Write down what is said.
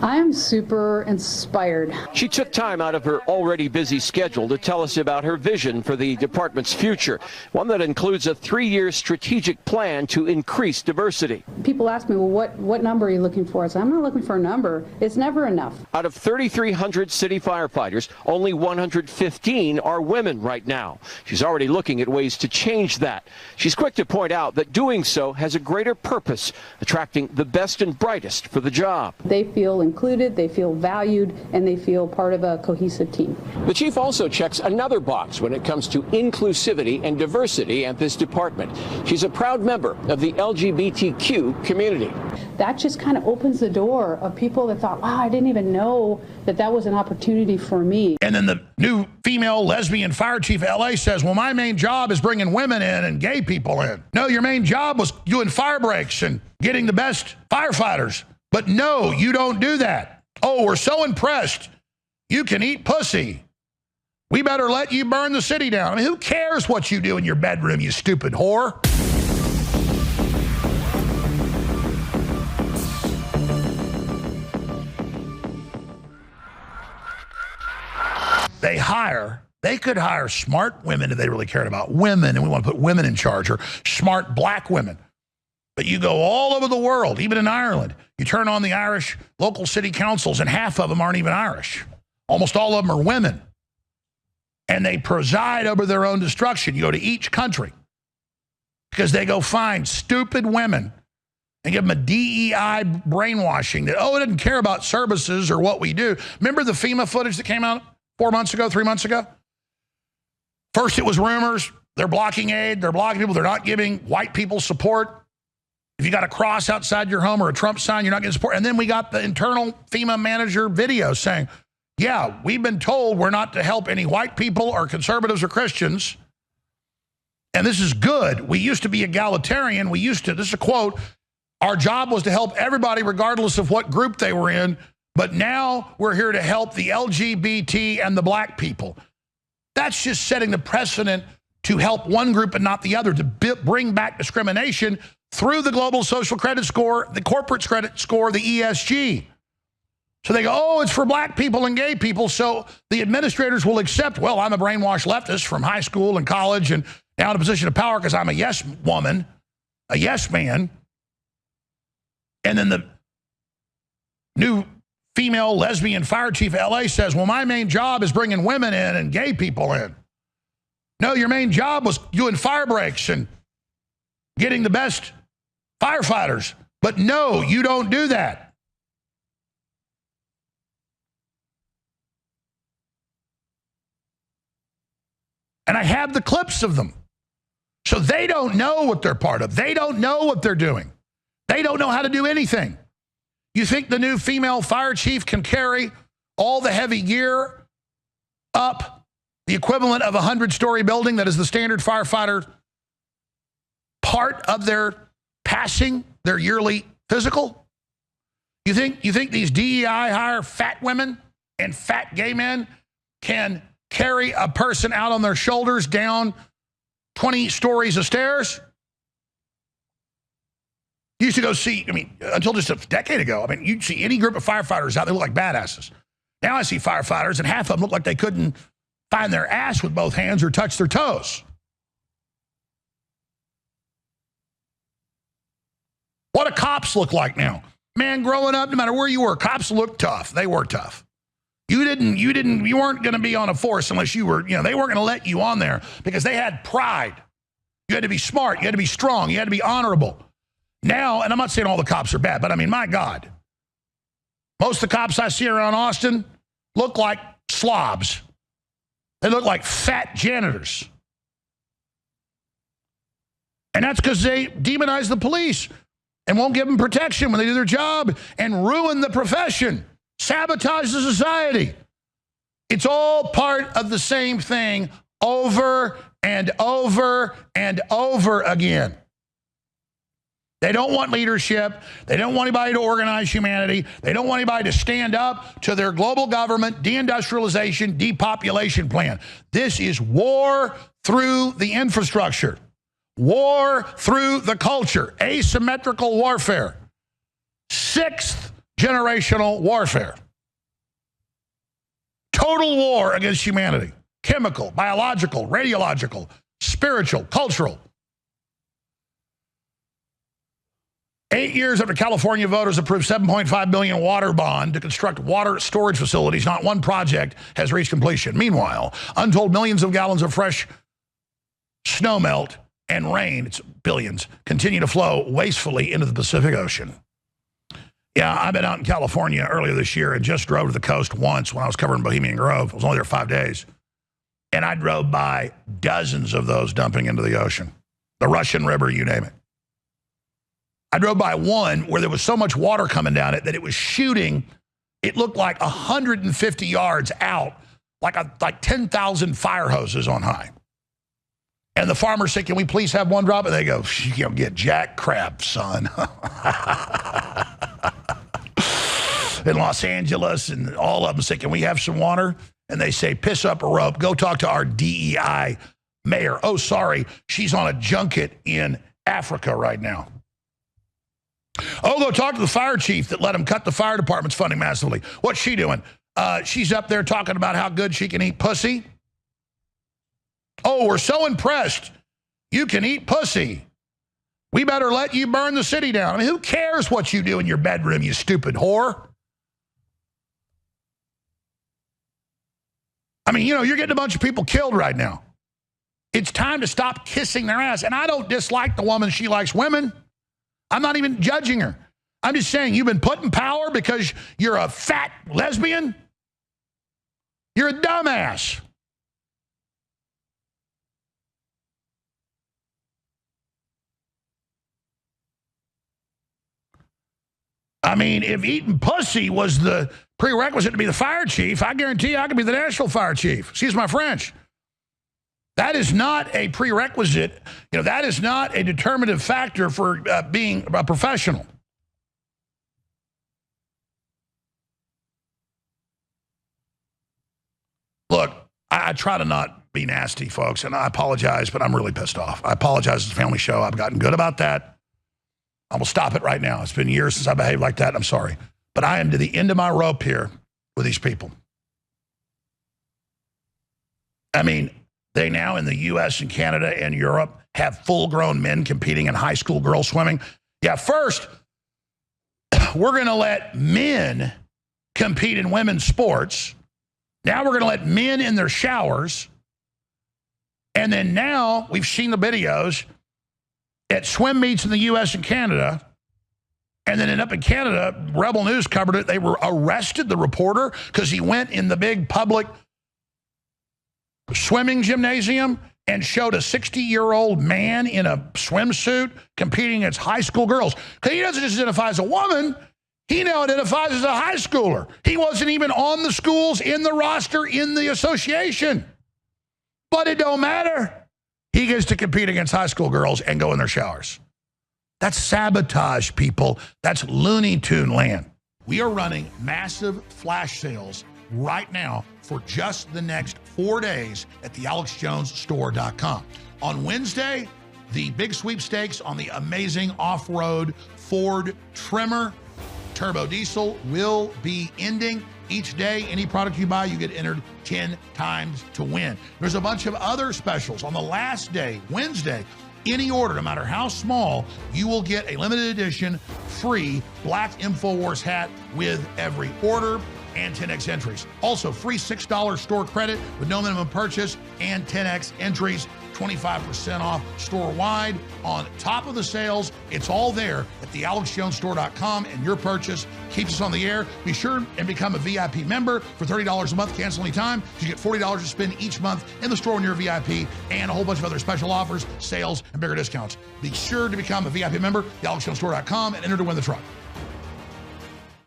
I'm super inspired. She took time out of her already busy schedule to tell us about her vision for the department's future, one that includes a 3-year strategic plan to increase diversity. People ask me, well, what number are you looking for? I say, I'm not looking for a number. It's never enough. Out of 3,300 city firefighters, only 115 are women right now. She's already looking at ways to change that. She's quick to point out that doing so has a greater purpose, attracting the best and brightest for the job. They feel included, they feel valued, and they feel part of a cohesive team. The chief also checks another box when it comes to inclusivity and diversity at this department. She's a proud member of the LGBTQ community. That just kind of opens the door of people that thought, wow, I didn't even know that that was an opportunity for me. And then the new female lesbian fire chief of LA says, well, my main job is bringing women in and gay people in. No, your main job was doing fire breaks and getting the best firefighters. But no, you don't do that. Oh, we're so impressed. You can eat pussy. We better let you burn the city down. I mean, who cares what you do in your bedroom, you stupid whore? They could hire smart women if they really cared about women, and we want to put women in charge, or smart black women. But you go all over the world, even in Ireland. You turn on the Irish local city councils, and half of them aren't even Irish. Almost all of them are women. And they preside over their own destruction. You go to each country because they go find stupid women and give them a DEI brainwashing that, oh, it doesn't care about services or what we do. Remember the FEMA footage that came out 4 months ago, 3 months ago? First, it was rumors. They're blocking aid. They're blocking people. They're not giving white people support. If you got a cross outside your home or a Trump sign, you're not getting support. And then we got the internal FEMA manager video saying, yeah, we've been told we're not to help any white people or conservatives or Christians. And this is good. We used to be egalitarian. This is a quote, our job was to help everybody regardless of what group they were in. But now we're here to help the LGBT and the black people. That's just setting the precedent to help one group and not the other, to bring back discrimination through the global social credit score, the corporate credit score, the ESG. So they go, oh, it's for black people and gay people, so the administrators will accept, well, I'm a brainwashed leftist from high school and college and now in a position of power because I'm a yes woman, a yes man. And then the new female lesbian fire chief of LA says, well, my main job is bringing women in and gay people in. No, your main job was doing fire breaks and getting the best firefighters. But no, you don't do that. And I have the clips of them. So they don't know what they're part of. They don't know what they're doing. They don't know how to do anything. You think the new female fire chief can carry all the heavy gear up the equivalent of a 100-story building that is the standard firefighter part of their passing, their yearly physical? You think these DEI hire fat women and fat gay men can carry a person out on their shoulders down 20 stories of stairs? You used to go see, until just a decade ago, you'd see any group of firefighters out there look like badasses. Now I see firefighters, and half of them look like they couldn't find their ass with both hands or touch their toes. What do cops look like now? Man, growing up, no matter where you were, cops looked tough. They were tough. You weren't going to be on a force unless you were, they weren't going to let you on there because they had pride. You had to be smart. You had to be strong. You had to be honorable. Now, and I'm not saying all the cops are bad, but my God, most of the cops I see around Austin look like slobs. They look like fat janitors. And that's because they demonize the police and won't give them protection when they do their job and ruin the profession, sabotage the society. It's all part of the same thing over and over and over again. They don't want leadership. They don't want anybody to organize humanity. They don't want anybody to stand up to their global government deindustrialization, depopulation plan. This is war through the infrastructure, war through the culture, asymmetrical warfare. Sixth generational warfare. Total war against humanity. Chemical, biological, radiological, spiritual, cultural. 8 years after California voters approved $7.5 billion water bond to construct water storage facilities, not one project has reached completion. Meanwhile, untold millions of gallons of fresh snowmelt and rain, it's billions, continue to flow wastefully into the Pacific Ocean. Yeah, I've been out in California earlier this year and just drove to the coast once when I was covering Bohemian Grove. I was only there 5 days. And I drove by dozens of those dumping into the ocean. The Russian River, you name it. I drove by one where there was so much water coming down it that it was shooting. It looked like 150 yards out, like 10,000 fire hoses on high. And the farmers said, "Can we please have one drop?" And they go, "You'll get jack crab, son." In Los Angeles, and all of them say, "Can we have some water?" And they say, "Piss up a rope. Go talk to our DEI mayor." "Oh, sorry, she's on a junket in Africa right now." "Oh, go talk to the fire chief that let him cut the fire department's funding massively." "What's she doing?" "She's up there talking about how good she can eat pussy." "Oh, we're so impressed. You can eat pussy. We better let you burn the city down." I mean, who cares what you do in your bedroom, you stupid whore? I mean, you know, you're getting a bunch of people killed right now. It's time to stop kissing their ass. And I don't dislike the woman. She likes women. I'm not even judging her. I'm just saying, you've been put in power because you're a fat lesbian. You're a dumbass. I mean, if eating pussy was the prerequisite to be the fire chief, I guarantee you I could be the national fire chief. Excuse my French. That is not a prerequisite. You know, that is not a determinative factor for being a professional. Look, I try to not be nasty, folks, and I apologize, but I'm really pissed off. I apologize. It's a family show. I've gotten good about that. I will stop it right now. It's been years since I behaved like that. I'm sorry. But I am to the end of my rope here with these people. I mean, they now in the U.S. and Canada and Europe have full-grown men competing in high school girls swimming. Yeah, first, we're going to let men compete in women's sports. Now we're going to let men in their showers. And then now we've seen the videos at swim meets in the U.S. and Canada, and then up in Canada, Rebel News covered it. They were arrested, the reporter, because he went in the big public swimming gymnasium and showed a 60-year-old man in a swimsuit competing against high school girls. Because he doesn't just identify as a woman, he now identifies as a high schooler. He wasn't even on the schools, in the roster, in the association. But it don't matter. He gets to compete against high school girls and go in their showers. That's sabotage, people. That's Looney Tune land. We are running massive flash sales right now for just the next 4 days at thealexjonesstore.com. On Wednesday, the big sweepstakes on the amazing off-road Ford Trimmer turbo diesel will be ending. Each day, any product you buy, you get entered 10 times to win. There's a bunch of other specials. On the last day, Wednesday, any order, no matter how small, you will get a limited edition free black InfoWars hat with every order and 10x entries. Also, free $6 store credit with no minimum purchase and 10x entries. 25% off store-wide. On top of the sales, it's all there at thealexjonesstore.com, and your purchase keeps us on the air. Be sure and become a VIP member for $30 a month. Cancel anytime. You get $40 to spend each month in the store when you're a VIP, and a whole bunch of other special offers, sales, and bigger discounts. Be sure to become a VIP member, thealexjonesstore.com, and enter to win the truck.